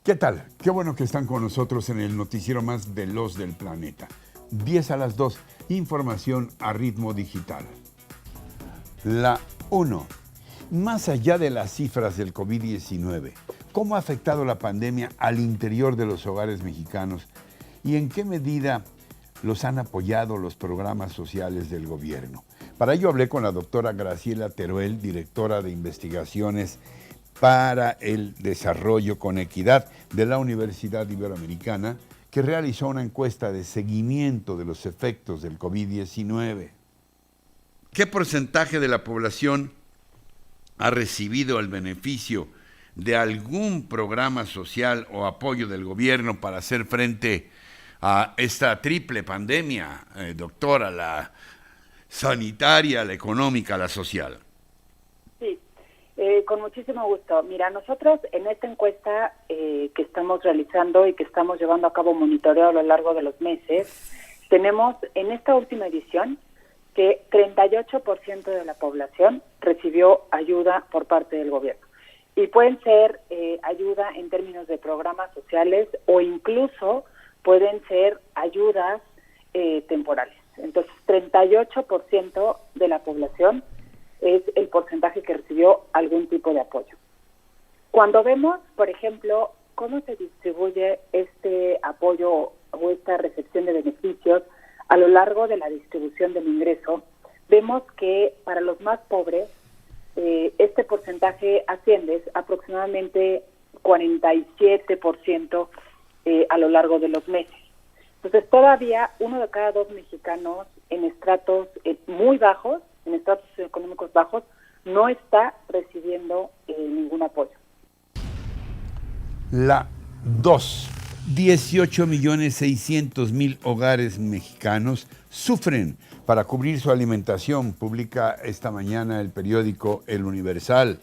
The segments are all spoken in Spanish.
¿Qué tal? Qué bueno que están con nosotros en el noticiero más veloz del planeta. 10 a las 2, información a ritmo digital. La 1. Más allá de las cifras del COVID-19, ¿cómo ha afectado la pandemia al interior de los hogares mexicanos y en qué medida los han apoyado los programas sociales del gobierno? Para ello hablé con la doctora Graciela Teruel, directora de investigaciones para el Desarrollo con Equidad de la Universidad Iberoamericana, que realizó una encuesta de seguimiento de los efectos del COVID-19. ¿Qué porcentaje de la población ha recibido el beneficio de algún programa social o apoyo del gobierno para hacer frente a esta triple pandemia, doctora, la sanitaria, la económica, la social? Sí. Con muchísimo gusto. Mira, nosotros en esta encuesta que estamos realizando y que estamos llevando a cabo monitoreo a lo largo de los meses, tenemos en esta última edición que 38% de la población recibió ayuda por parte del gobierno. Y pueden ser ayuda en términos de programas sociales o incluso pueden ser ayudas temporales. Entonces, 38% de la población es el porcentaje que recibió algún tipo de apoyo. Cuando vemos, por ejemplo, cómo se distribuye este apoyo o esta recepción de beneficios a lo largo de la distribución del ingreso, vemos que para los más pobres este porcentaje asciende aproximadamente 47% a lo largo de los meses. Entonces, todavía 1 de cada 2 mexicanos en estratos muy bajos, en estratos económicos bajos, no está recibiendo ningún apoyo. La 2. 18.600.000 hogares mexicanos sufren para cubrir su alimentación, publica esta mañana el periódico El Universal.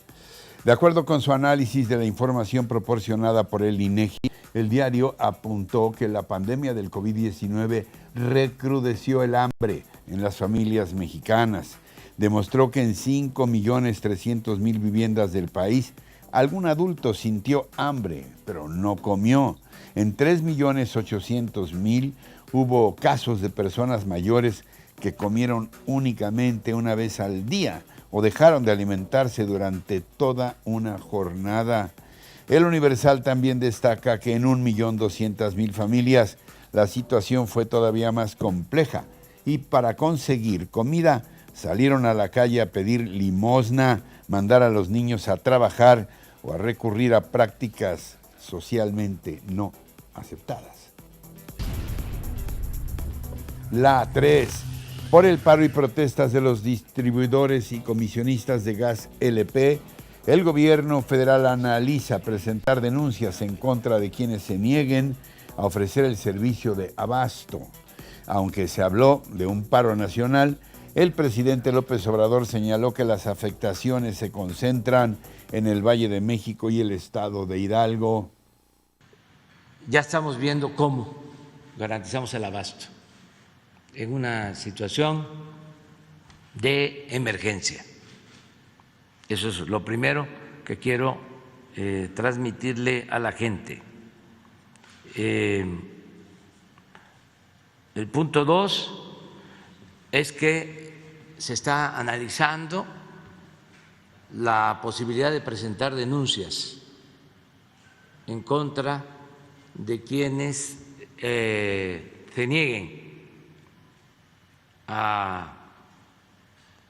De acuerdo con su análisis de la información proporcionada por el INEGI, el diario apuntó que la pandemia del COVID-19 recrudeció el hambre en las familias mexicanas. Demostró que en 5.300.000 viviendas del país, algún adulto sintió hambre, pero no comió. En 3.800.000 hubo casos de personas mayores que comieron únicamente una vez al día o dejaron de alimentarse durante toda una jornada. El Universal también destaca que en 1.200.000 familias la situación fue todavía más compleja y para conseguir comida salieron a la calle a pedir limosna, mandar a los niños a trabajar o a recurrir a prácticas socialmente no aceptadas. La 3. Por el paro y protestas de los distribuidores y comisionistas de gas LP, el gobierno federal analiza presentar denuncias en contra de quienes se nieguen a ofrecer el servicio de abasto. Aunque se habló de un paro nacional, el presidente López Obrador señaló que las afectaciones se concentran en el Valle de México y el estado de Hidalgo. Ya estamos viendo cómo garantizamos el abasto en una situación de emergencia. Eso es lo primero que quiero transmitirle a la gente. El punto 2 es que se está analizando la posibilidad de presentar denuncias en contra de quienes se nieguen a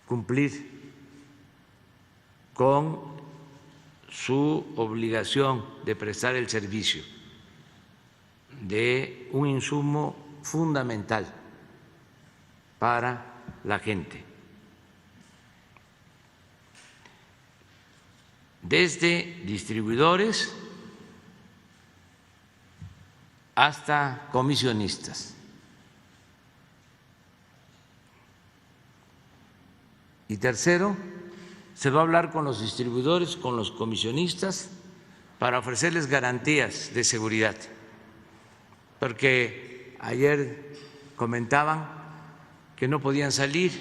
cumplir con su obligación de prestar el servicio de un insumo fundamental para la gente. Desde distribuidores hasta comisionistas. Y tercero, se va a hablar con los distribuidores, con los comisionistas, para ofrecerles garantías de seguridad. Porque ayer comentaban que no podían salir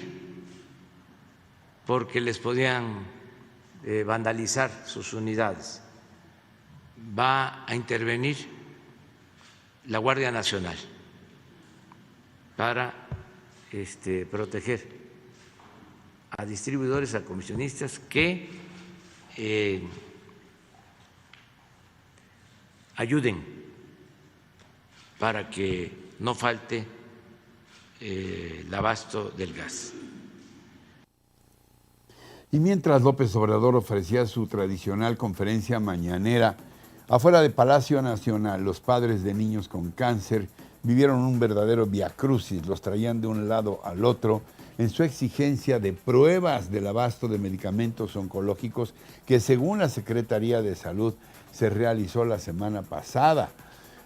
porque les podían vandalizar sus unidades. va a intervenir la Guardia Nacional para proteger a distribuidores, a comisionistas que ayuden para que no falte el abasto del gas. Y mientras López Obrador ofrecía su tradicional conferencia mañanera, afuera de Palacio Nacional, los padres de niños con cáncer vivieron un verdadero viacrucis, los traían de un lado al otro en su exigencia de pruebas del abasto de medicamentos oncológicos que, según la Secretaría de Salud, se realizó la semana pasada.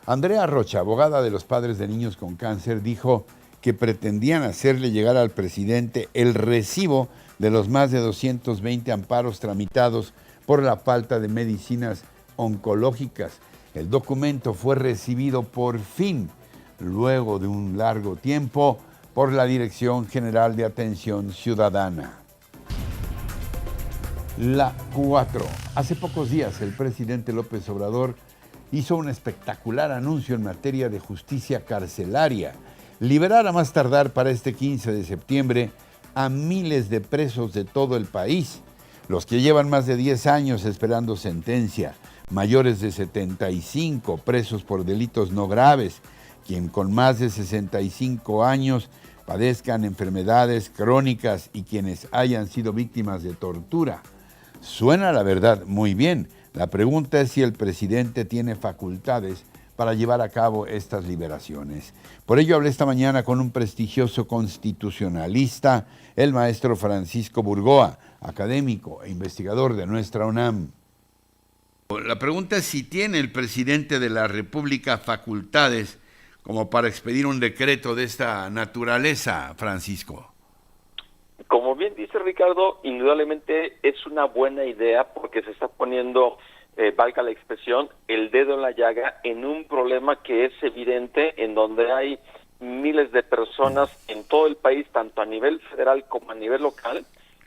Andrea Rocha, abogada de los padres de niños con cáncer, dijo que pretendían hacerle llegar al presidente el recibo de los más de 220 amparos tramitados por la falta de medicinas oncológicas. El documento fue recibido por fin, luego de un largo tiempo, por la Dirección General de Atención Ciudadana. La 4. Hace pocos días el presidente López Obrador hizo un espectacular anuncio en materia de justicia carcelaria. Liberar a más tardar para este 15 de septiembre a miles de presos de todo el país, los que llevan más de 10 años esperando sentencia, mayores de 75 presos por delitos no graves, quien con más de 65 años padezcan enfermedades crónicas y quienes hayan sido víctimas de tortura. Suena, la verdad, muy bien. La pregunta es si el presidente tiene facultades para llevar a cabo estas liberaciones. Por ello hablé esta mañana con un prestigioso constitucionalista, el maestro Francisco Burgoa, académico e investigador de nuestra UNAM. La pregunta es si tiene el presidente de la República facultades como para expedir un decreto de esta naturaleza, Francisco. Como bien dice Ricardo, indudablemente es una buena idea porque se está poniendo, valga la expresión, el dedo en la llaga en un problema que es evidente, en donde hay miles de personas en todo el país, tanto a nivel federal como a nivel local,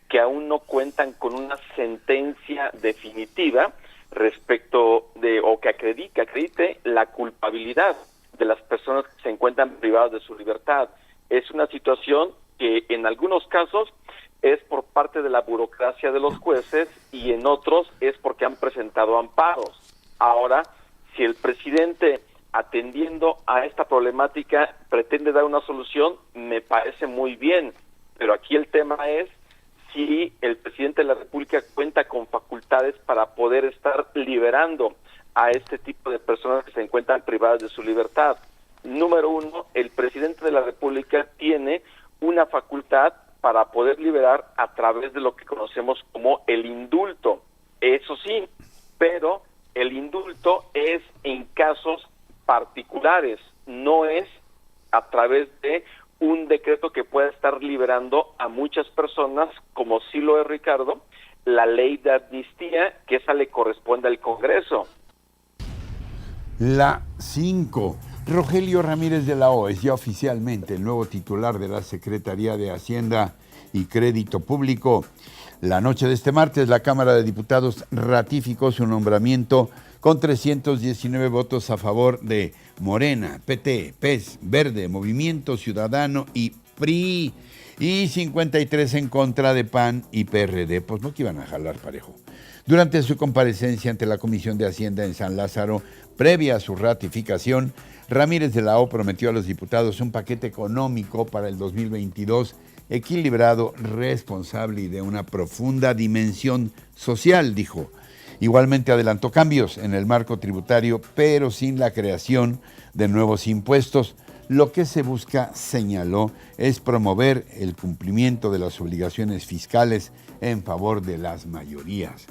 que aún no cuentan con una sentencia definitiva respecto de, o que acredite la culpabilidad de las personas que se encuentran privadas de su libertad. Es una situación que en algunos casos es por parte de la burocracia de los jueces y en otros es porque han presentado amparos. Ahora, si el presidente, atendiendo a esta problemática, pretende dar una solución, me parece muy bien, pero aquí el tema es si el presidente de la República cuenta con facultades para poder estar liberando a este tipo de personas que se encuentran privadas de su libertad. Número uno, el presidente de la República tiene una facultad para poder liberar a través de lo que conocemos como el indulto. Eso sí, pero el indulto es en casos particulares, no es a través de un decreto que pueda estar liberando a muchas personas, como sí lo es, Ricardo, la ley de amnistía, que esa le corresponde al Congreso. La 5. Rogelio Ramírez de la O es ya oficialmente el nuevo titular de la Secretaría de Hacienda y Crédito Público. La noche de este martes, la Cámara de Diputados ratificó su nombramiento con 319 votos a favor de Morena, PT, PES, Verde, Movimiento Ciudadano y PRI, y 53 en contra de PAN y PRD. Pues no que iban a jalar parejo. Durante su comparecencia ante la Comisión de Hacienda en San Lázaro, previa a su ratificación, Ramírez de la O prometió a los diputados un paquete económico para el 2022 equilibrado, responsable y de una profunda dimensión social, dijo. Igualmente adelantó cambios en el marco tributario, pero sin la creación de nuevos impuestos. Lo que se busca, señaló, es promover el cumplimiento de las obligaciones fiscales en favor de las mayorías.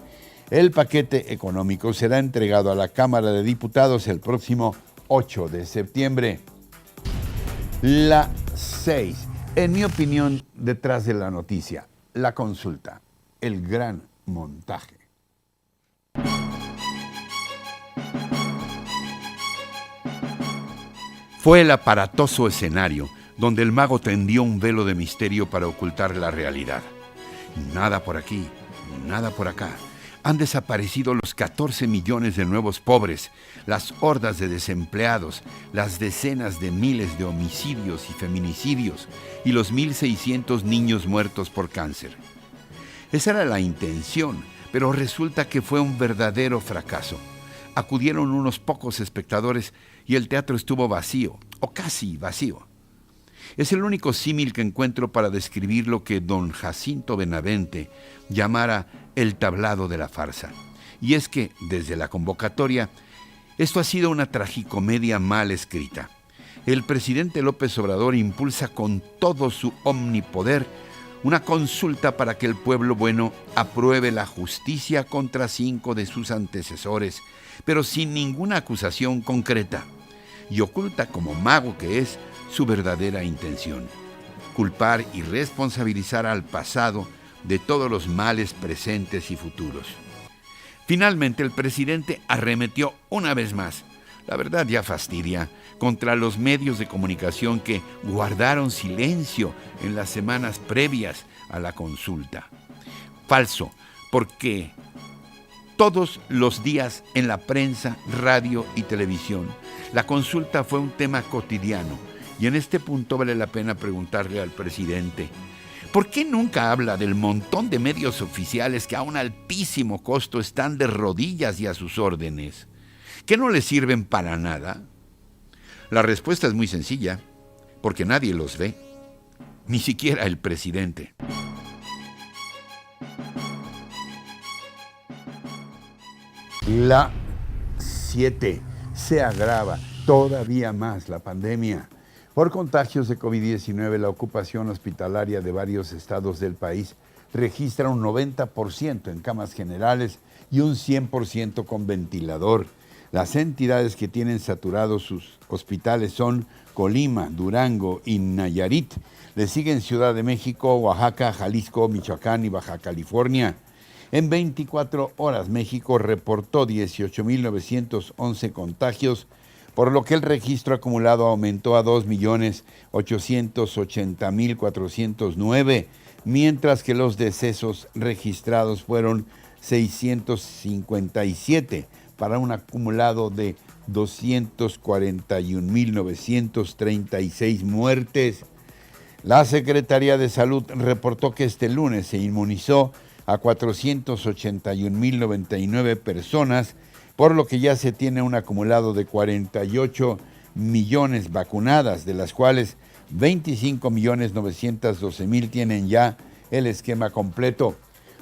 El paquete económico será entregado a la Cámara de Diputados el próximo 8 de septiembre. La 6. En mi opinión, detrás de la noticia, la consulta, el gran montaje. Fue el aparatoso escenario donde el mago tendió un velo de misterio para ocultar la realidad. Nada por aquí, nada por acá. Han desaparecido los 14 millones de nuevos pobres, las hordas de desempleados, las decenas de miles de homicidios y feminicidios y los 1.600 niños muertos por cáncer. Esa era la intención, pero resulta que fue un verdadero fracaso. Acudieron unos pocos espectadores y el teatro estuvo vacío, o casi vacío. Es el único símil que encuentro para describir lo que don Jacinto Benavente llamara el tablado de la farsa. Y es que, desde la convocatoria, esto ha sido una tragicomedia mal escrita. El presidente López Obrador impulsa con todo su omnipoder una consulta para que el pueblo bueno apruebe la justicia contra 5 de sus antecesores, pero sin ninguna acusación concreta, y oculta como mago que es su verdadera intención: culpar y responsabilizar al pasado de todos los males presentes y futuros. Finalmente, el presidente arremetió una vez más, la verdad ya fastidia, contra los medios de comunicación que guardaron silencio en las semanas previas a la consulta. Falso, porque todos los días en la prensa, radio y televisión, la consulta fue un tema cotidiano. Y en este punto vale la pena preguntarle al presidente: ¿por qué nunca habla del montón de medios oficiales que a un altísimo costo están de rodillas y a sus órdenes? ¿Que no les sirven para nada? La respuesta es muy sencilla: porque nadie los ve, ni siquiera el presidente. La 7. Se agrava todavía más la pandemia. Por contagios de COVID-19, la ocupación hospitalaria de varios estados del país registra un 90% en camas generales y un 100% con ventilador. Las entidades que tienen saturados sus hospitales son Colima, Durango y Nayarit. Le siguen Ciudad de México, Oaxaca, Jalisco, Michoacán y Baja California. En 24 horas, México reportó 18.911 contagios, por lo que el registro acumulado aumentó a 2.880.409, mientras que los decesos registrados fueron 657, para un acumulado de 241.936 muertes. La Secretaría de Salud reportó que este lunes se inmunizó a 481.099 personas, por lo que ya se tiene un acumulado de 48 millones vacunadas, de las cuales 25.912.000 tienen ya el esquema completo.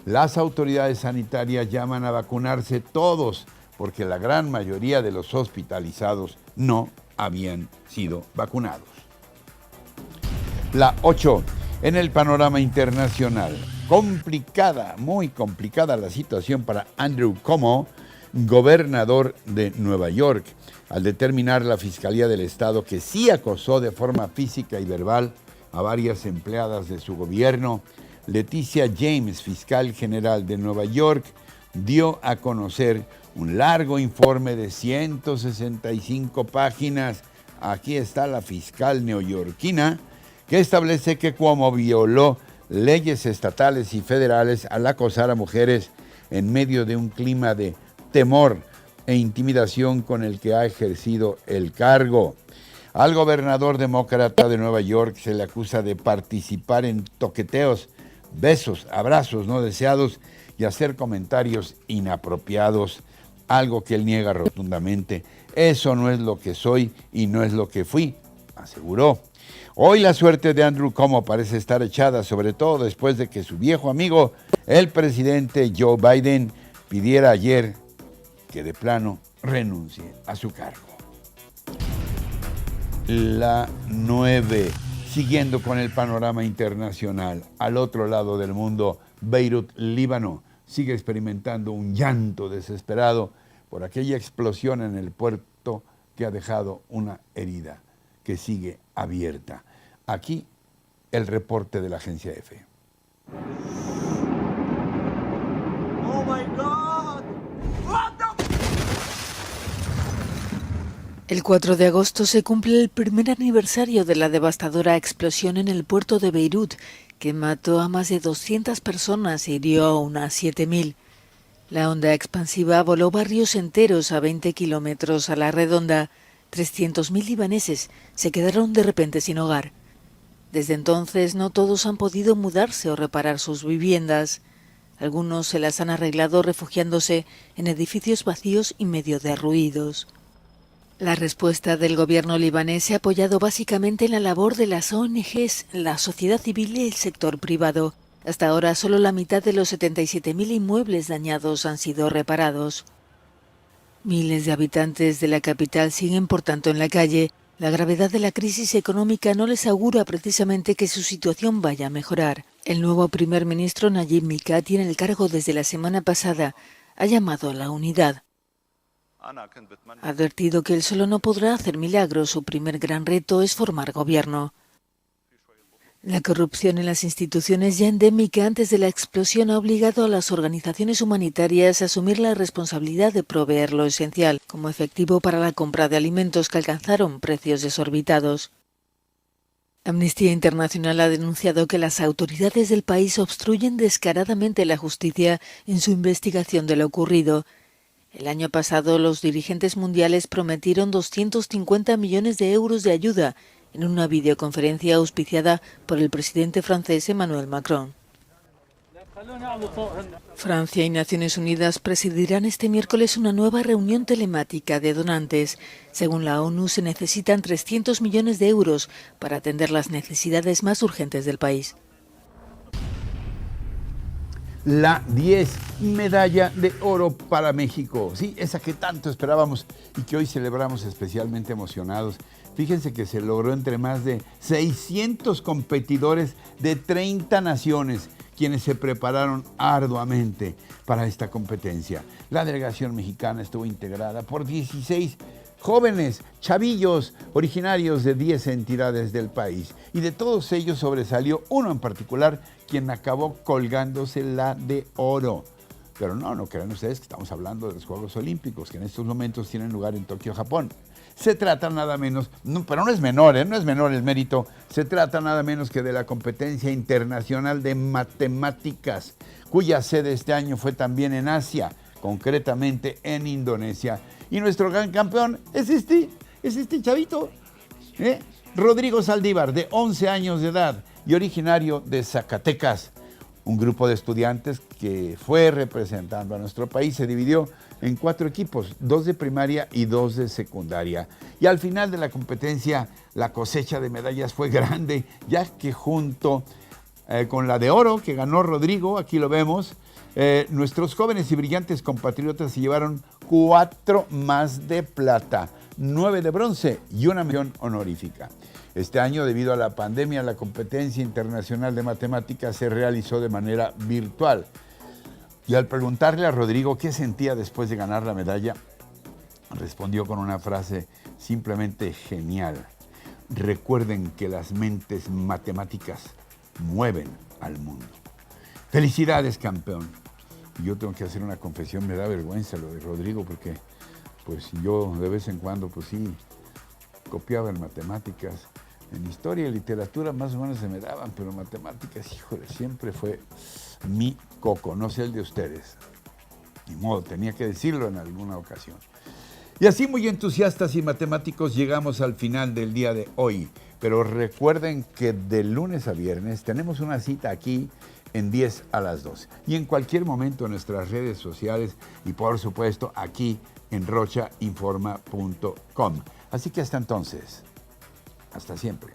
Las autoridades sanitarias llaman a vacunarse todos, porque la gran mayoría de los hospitalizados no habían sido vacunados. La 8. En el panorama internacional, complicada, muy complicada la situación para Andrew Cuomo, gobernador de Nueva York, al determinar la Fiscalía del Estado que sí acosó de forma física y verbal a varias empleadas de su gobierno. Leticia James, fiscal general de Nueva York, dio a conocer un largo informe de 165 páginas. Aquí está la fiscal neoyorquina, que establece que Cuomo violó leyes estatales y federales al acosar a mujeres en medio de un clima de temor e intimidación con el que ha ejercido el cargo. Al gobernador demócrata de Nueva York se le acusa de participar en toqueteos, besos, abrazos no deseados y hacer comentarios inapropiados, algo que él niega rotundamente. Eso no es lo que soy y no es lo que fui, aseguró. Hoy la suerte de Andrew Cuomo parece estar echada, sobre todo después de que su viejo amigo, el presidente Joe Biden, pidiera ayer que de plano renuncie a su cargo. La 9. Siguiendo con el panorama internacional, al otro lado del mundo, Beirut, Líbano, sigue experimentando un llanto desesperado por aquella explosión en el puerto que ha dejado una herida que sigue abierta. Aquí el reporte de la agencia EFE. Oh my God! El 4 de agosto se cumple el primer aniversario de la devastadora explosión en el puerto de Beirut, que mató a más de 200 personas y hirió a unas 7.000. La onda expansiva voló barrios enteros a 20 kilómetros a la redonda. 300.000 libaneses se quedaron de repente sin hogar. Desde entonces no todos han podido mudarse o reparar sus viviendas. Algunos se las han arreglado refugiándose en edificios vacíos y medio derruidos. La respuesta del gobierno libanés se ha apoyado básicamente en la labor de las ONGs, la sociedad civil y el sector privado. Hasta ahora solo la mitad de los 77.000 inmuebles dañados han sido reparados. Miles de habitantes de la capital siguen por tanto en la calle. La gravedad de la crisis económica no les augura precisamente que su situación vaya a mejorar. El nuevo primer ministro Nayib Mikati, tiene el cargo desde la semana pasada, ha llamado a la unidad. Ha advertido que él solo no podrá hacer milagros, su primer gran reto es formar gobierno. La corrupción en las instituciones, ya endémica antes de la explosión, ha obligado a las organizaciones humanitarias a asumir la responsabilidad de proveer lo esencial, como efectivo para la compra de alimentos que alcanzaron precios desorbitados. Amnistía Internacional ha denunciado que las autoridades del país obstruyen descaradamente la justicia en su investigación de lo ocurrido. El año pasado, los dirigentes mundiales prometieron 250 millones de euros de ayuda en una videoconferencia auspiciada por el presidente francés Emmanuel Macron. Francia y Naciones Unidas presidirán este miércoles una nueva reunión telemática de donantes. Según la ONU, se necesitan 300 millones de euros para atender las necesidades más urgentes del país. La 10 medalla de oro para México. Sí, esa que tanto esperábamos y que hoy celebramos especialmente emocionados. Fíjense que se logró entre más de 600 competidores de 30 naciones, quienes se prepararon arduamente para esta competencia. La delegación mexicana estuvo integrada por 16 jóvenes, chavillos, originarios de 10 entidades del país. Y de todos ellos sobresalió uno en particular, quien acabó colgándose la de oro. Pero no crean ustedes que estamos hablando de los Juegos Olímpicos, que en estos momentos tienen lugar en Tokio, Japón. Se trata nada menos, pero no es menor, no es menor el mérito, se trata nada menos que de la competencia internacional de matemáticas, cuya sede este año fue también en Asia, concretamente en Indonesia. Y nuestro gran campeón es este chavito, Rodrigo Saldívar, de 11 años de edad y originario de Zacatecas. Un grupo de estudiantes que fue representando a nuestro país se dividió en 4 equipos, 2 de primaria y 2 de secundaria. Y al final de la competencia, la cosecha de medallas fue grande, ya que junto con la de oro que ganó Rodrigo, aquí lo vemos, nuestros jóvenes y brillantes compatriotas se llevaron 4 más de plata, 9 de bronce y una mención honorífica. Este año, debido a la pandemia, la competencia internacional de matemáticas se realizó de manera virtual. Y al preguntarle a Rodrigo qué sentía después de ganar la medalla, respondió con una frase simplemente genial. Recuerden que las mentes matemáticas mueven al mundo. ¡Felicidades, campeón! Y yo tengo que hacer una confesión, me da vergüenza lo de Rodrigo, porque pues yo de vez en cuando, pues sí, copiaba en matemáticas. En historia y literatura más o menos se me daban, pero matemáticas, híjole, siempre fue mi coco, no sé el de ustedes. Ni modo, tenía que decirlo en alguna ocasión. Y así, muy entusiastas y matemáticos, llegamos al final del día de hoy. Pero recuerden que de lunes a viernes tenemos una cita aquí en 10 a las 12. Y en cualquier momento en nuestras redes sociales y por supuesto aquí en rochainforma.com. Así que hasta entonces, hasta siempre.